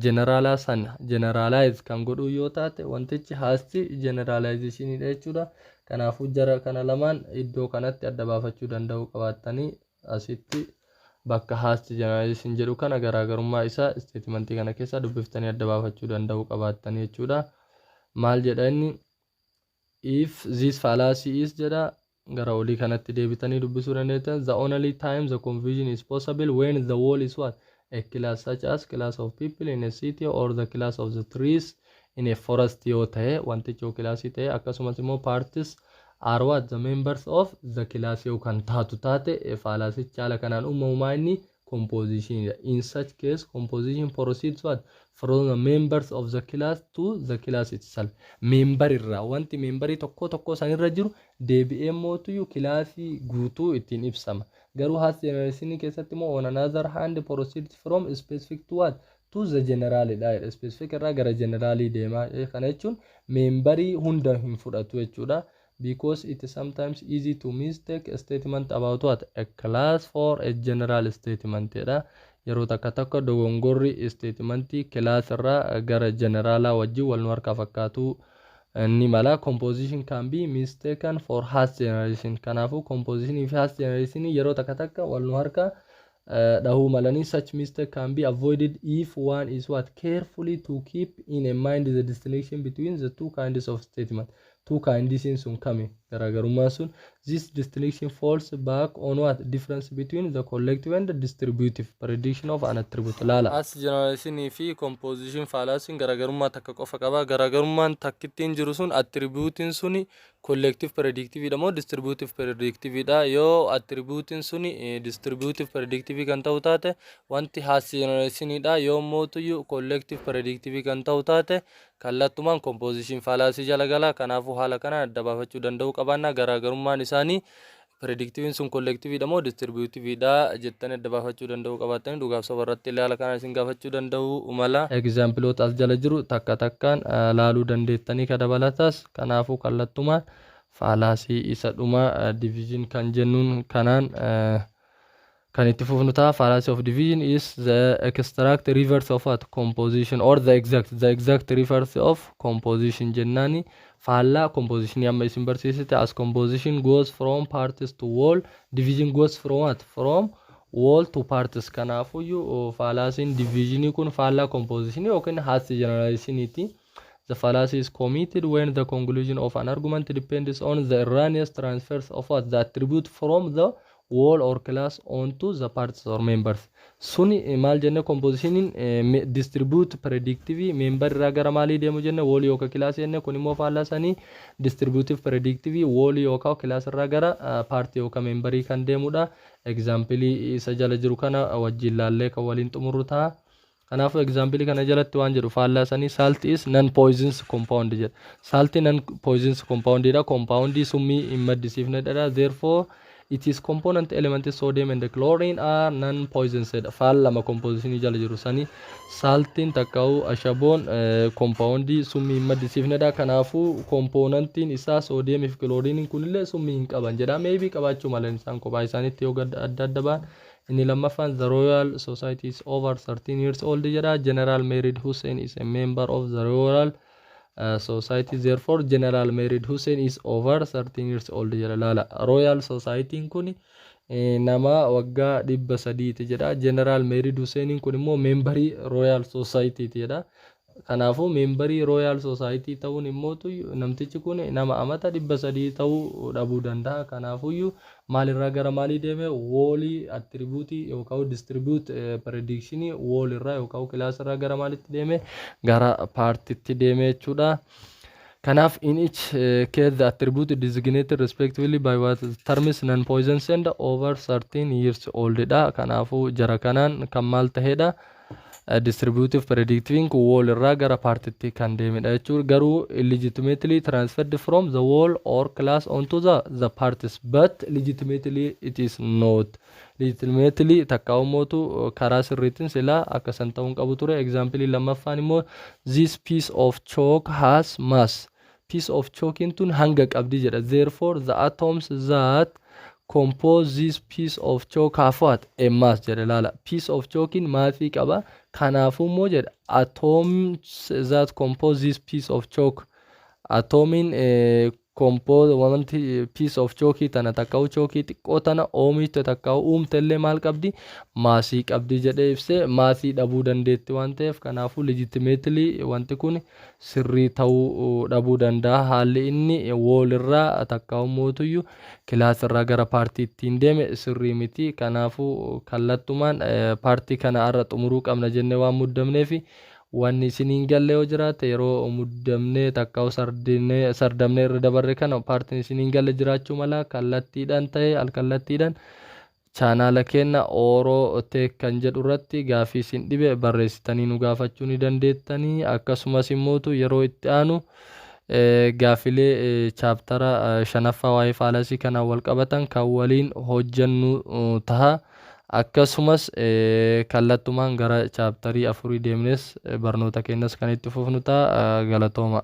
[SPEAKER 1] generala san generalize kan godhu yoo taate wantichi haasti generalization dha jechuudha kanaafuu jara kana lamaan iddoo kanatti adda baafachuu danda'u qabaatanii asitti bakka haasti generalization jedhu kana garaagarummaa isaa statementii kana keessa dubbiftanii adda baafachuu danda'u qabaatanii jechuudha maal jedha inni if this fallacy is jedha gara olii kanatti deebitanii dubbisuu dandeettan the only time the confusion is possible when the wall is what a class such as class of people in a city or the class of the trees in a forest yoo ta'e wantichi yoo kilaasii ta'e akkasumas immoo parties are what the members of the class yoo kan taatu taate fallacy haala kanaan uumamumaa inni composition. In such case, composition proceeds what? From the members of the class to the class itself. Member irraa wanti memberii tokko tokko san irra jiru deebi'ee mootu kilaasii guutuu ittiin ibsama. Garuu haas generation keessatti immoo on another hand proceeds from specific to what? To the general dha. Specific irraa gara generalii deema. Kana jechuun memberii hunda hin fudhatu jechuudha. Because it is sometimes easy to mistake a statement about what? A class for a general statement. Yeroo takka dogongorri statementii class irraa gara generala wajjin wal harkaa fakkaatu ni mala. Composition can be mistaken for hash generation. Kanaafuu composition fi hash generation yeroo takka wal harkaa dhahuu malanii. Such mistake can be avoided if one is what? Carefully to keep in mind the distinction between the two kinds of statement. Two kinds in sun kami garagarummaa sun. This distinction falls back on what? Difference between the collective and the distributive prediction of an attribute. Lala as generation fi composition fallacy garagarummaa takka qofa qaba. Garagarummaan takkittiin jiru sun attributing suni collective predictive dha moo distributive predictive dha. Yoo attributing suni distributive predictive kan ta'u taate wanti has generation dha. Yoo mootu collective predictive kan ta'u taate kallattumaan composition fallacy jala gala. Kanaafuu haala kana adda baafachuu danda'uu qabaanna. Garaagarummaan isaanii predictive sun collective dha moo distributive dha jettanii adda baafachuu danda'uu qabaatanii dhugaaf soba irratti ilaala kana isin gaafachuu danda'uu mala. Exampleota as jala jiru takka takkaan laaluu dandeettanii ka dabalatas. Kanaafuu kallattumaan fallacy isa dhuma division kan jennuun kanaan kan itti fufnu ta'a. Fallacy of division is the extract reverse of what? Composition or the exact reverse of composition jennaani. Faallaa composition amma isin barsiisite as composition goes from parts to whole, division goes from what? From whole to parts. Kanaafuu fallacy division kun faallaa composition yookiin hash generalizationiti. The fallacy is committed when the conclusion of an argument depends on the erroneous transfers of what? The attribute from the whole or class onto the parts or members. Suni maal jenne composition distribute predictive member irraa gara maalii deemu jenne whole yookaan class jenne. kun immoo fallaasanii distributive predictive whole yookaan class irraa gara part yookaan memberii kan deemudha. Example isa jala jiru kana wajjin laallee kan waliin xumurru ta'a. Kanaafuu example kana jalatti waan jedhu fallaasanii salt is non poisonous compound jedha. Salt non poisonous compound dha. Compound summii hin maddisiifnedha. Therefore it is component elements sodium and chlorine are non poisonous. Faallama composition jala jiru sani saltin takka'u ashaboon compound summii hin maddisiifnedha. Kanaafuu componentiin isaa sodium fi chlorine kunillee summii hin qaban jedha. Maybe qabaachuu malan isaan kophaa isaaniitti yoo adda adda ba'an. Inni lammaffaan the Royal Society is over 13 years old jedha. General Merid Hussein is a member of the Royal Society. Therefore General Merid Hussein is over 13 years old jedha. Lala Royal Society kun nama waggaa 300 jedha. General Merid Hussein kun immoo memberii Royal Society jedha. Kanaafuu memberii Royal Society ta'uun immootu namtichi kun nama amata 300 ta'uu dhabuu danda'a. Kanaafuu maalirraa gara maalii deeme whole attribute yookaan distribute prediction whole irraa yookaan class irraa gara maalitti deeme gara partitti deeme jechuudha. Kanaaf in each case the attribute designated respectively by what terms non poisonous and over 13 years old dha. Kanaafuu jara kanaan kan maal ta'edha? Distributive predicting whole irraa gara partitti kan deemedha jechuudha. Garuu illegitimately transferred from the whole or class onto the parts, but legitimately it is not. Legitimately takkaa'u mootu karaa sirriitiin silaa akka san ta'uun qabu ture. Example lammaffaan immoo this piece of chalk has mass. Piece of chalk tun hanga qabdi jedha. Therefore the atoms that compose this piece of chalk have what? A mass jedha. Lala piece of chalk maatii qaba. Kanaafuu immoo jedha atoms that compose this piece of chalk. Atomiin compose wanti piece of chalk tana takka'u chalk xiqqoo tana oomishte takka'u uumtellee maal qabdi? Maasii qabdi jedhee ibsee maasii dhabuu dandeetti waan ta'eef kanaafuu legitimately wanti kun sirrii ta'uu dhabuu danda'a. Haalli inni whole irraa takka'u mootuyyuu class irraa gara partii ittiin deeme sirrii miti. Kanaafuu kallattumaan partii kana irra xumuruu qabna jennee waan muddamneef wanni isiniin galle yoo jiraate yeroo muddamnee takka'u sardamnee irra dabarre kana partiin isiniin galle jiraachuu mala kallattiidhaan ta'e alkallattiidhaan chaanaala keenya Oromoo Tech kan jedhu irratti gaaffii isin dhibe barreessitanii nu gaafachuu ni dandeettanii. Akkasumas immoo yeroo itti aanu gaaffilee chaaptara 5ffaa waa'ee faalasii kanaan wal qabatan kan waliin hojjennu taha. Akkasumas kallattumaan gara chaaptarii 4 deemnes barnoota keenyas kan itti fufnu ta'a. Galatooma.